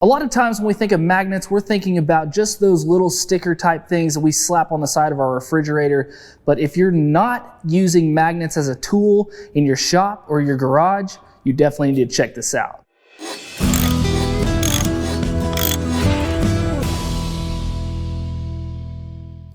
A lot of times when we think of magnets, we're thinking about just those little sticker type things that we slap on the side of our refrigerator. But if you're not using magnets as a tool in your shop or your garage, you definitely need to check this out.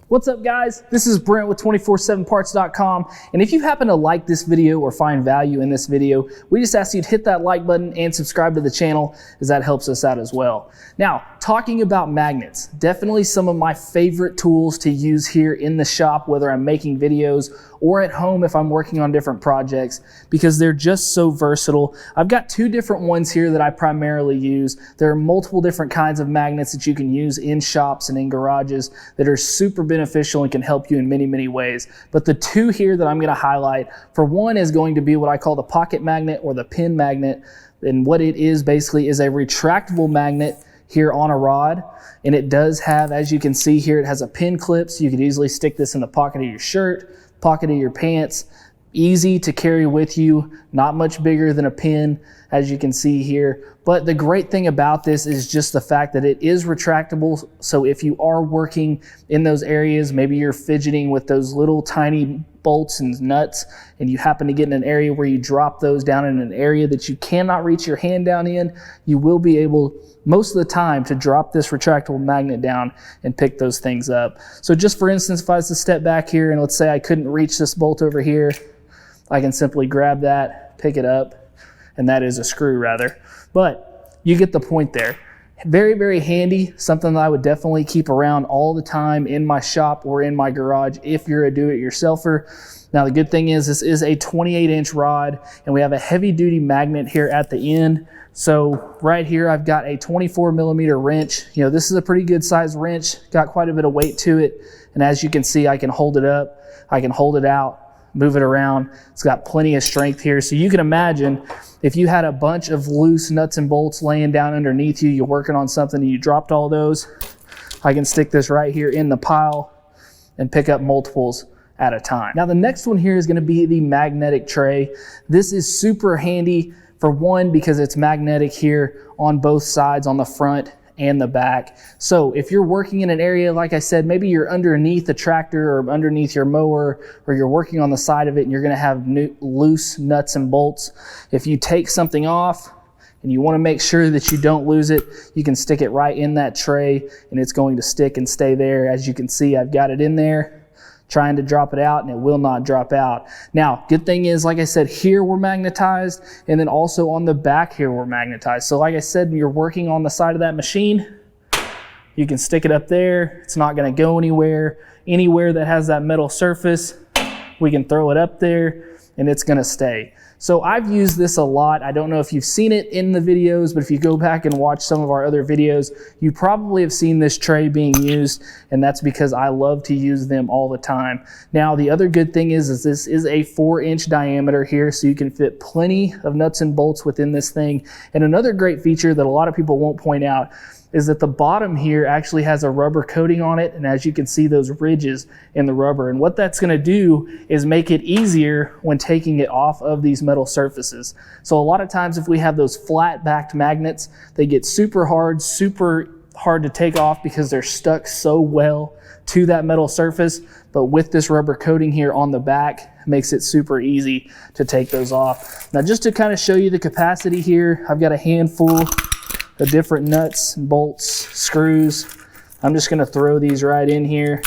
What's up guys? This is Brent with 247parts.com, and if you happen to like this video or find value in this video, we just ask you to hit that like button and subscribe to the channel, as that helps us out as well. Now, talking about magnets, definitely some of my favorite tools to use here in the shop, whether I'm making videos or at home if I'm working on different projects, because they're just so versatile. I've got two different ones here that I primarily use. There are multiple different kinds of magnets that you can use in shops and in garages that are super beneficial and can help you in many, many ways. But the two here that I'm going to highlight, for one, is going to be what I call the pocket magnet or the pin magnet. And what it is basically is a retractable magnet here on a rod, and it does have, as you can see here, it has a pin clip, so you could easily stick this in the pocket of your shirt, pocket of your pants. Easy to carry with you, not much bigger than a pin, as you can see here. But the great thing about this is just the fact that it is retractable. So if you are working in those areas, maybe you're fidgeting with those little tiny bolts and nuts, and you happen to get in an area where you drop those down in an area that you cannot reach your hand down in, you will be able, most of the time, to drop this retractable magnet down and pick those things up. So just for instance, if I was to step back here and let's say I couldn't reach this bolt over here, I can simply grab that, pick it up, and that is a screw rather. But you get the point there. Very, very handy, something that I would definitely keep around all the time in my shop or in my garage if you're a do-it-yourselfer. Now the good thing is this is a 28-inch rod, and we have a heavy-duty magnet here at the end. So right here I've got a 24mm wrench. You know, this is a pretty good size wrench, got quite a bit of weight to it, and as you can see, I can hold it up, I can hold it out, move it around. It's got plenty of strength here. So you can imagine if you had a bunch of loose nuts and bolts laying down underneath you, you're working on something and you dropped all those, I can stick this right here in the pile and pick up multiples at a time. Now the next one here is going to be the magnetic tray. This is super handy, for one, because it's magnetic here on both sides, on the front and the back. So if you're working in an area, like I said, maybe you're underneath the tractor or underneath your mower, or you're working on the side of it and you're going to have loose nuts and bolts. If you take something off and you want to make sure that you don't lose it, you can stick it right in that tray and it's going to stick and stay there. As you can see, I've got it in there, trying to drop it out, and it will not drop out. Now, good thing is, like I said, here we're magnetized, and then also on the back here we're magnetized. So like I said, when you're working on the side of that machine, you can stick it up there. It's not going to go anywhere. Anywhere that has that metal surface, we can throw it up there and it's going to stay. So I've used this a lot. I don't know if you've seen it in the videos, but if you go back and watch some of our other videos, you probably have seen this tray being used, and that's because I love to use them all the time. Now, the other good thing is this is a 4-inch diameter here, so you can fit plenty of nuts and bolts within this thing. And another great feature that a lot of people won't point out is that the bottom here actually has a rubber coating on it, and as you can see, those ridges in the rubber. And what that's going to do is make it easier when taking it off of these metal surfaces. So a lot of times if we have those flat-backed magnets, they get super hard to take off because they're stuck so well to that metal surface. But with this rubber coating here on the back, it makes it super easy to take those off. Now, just to kind of show you the capacity here, I've got a handful of different nuts, bolts, screws. I'm just going to throw these right in here.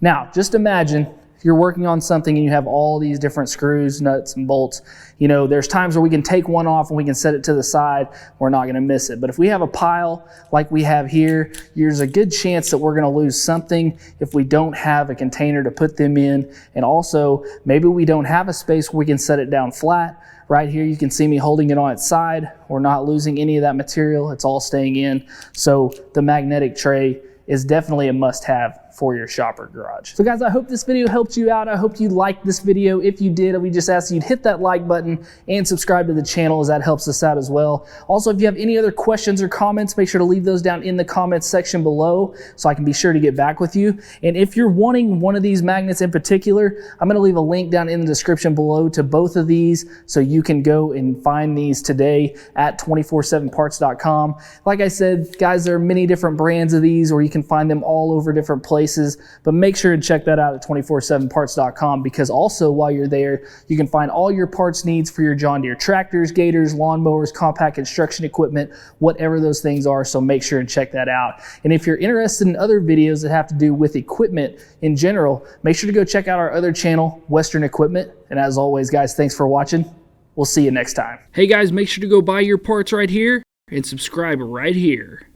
Now, just imagine if you're working on something and you have all these different screws, nuts, and bolts. You know, there's times where we can take one off and we can set it to the side. We're not going to miss it. But if we have a pile like we have here, there's a good chance that we're going to lose something if we don't have a container to put them in. And also, maybe we don't have a space where we can set it down flat. Right here, you can see me holding it on its side. We're not losing any of that material. It's all staying in. So the magnetic tray is definitely a must-have for your shop or garage. So guys, I hope this video helped you out. I hope you liked this video. If you did, we just ask you to hit that like button and subscribe to the channel, as that helps us out as well. Also, if you have any other questions or comments, make sure to leave those down in the comments section below so I can be sure to get back with you. And if you're wanting one of these magnets in particular, I'm going to leave a link down in the description below to both of these so you can go and find these today at 247parts.com. Like I said, guys, there are many different brands of these, or you can find them all over different places, but make sure to check that out at 247parts.com, because also while you're there, you can find all your parts needs for your John Deere tractors, gators, lawnmowers, compact construction equipment, whatever those things are. So make sure to check that out. And if you're interested in other videos that have to do with equipment in general, make sure to go check out our other channel, Western Equipment. And as always, guys, thanks for watching. We'll see you next time. Hey guys, make sure to go buy your parts right here and subscribe right here.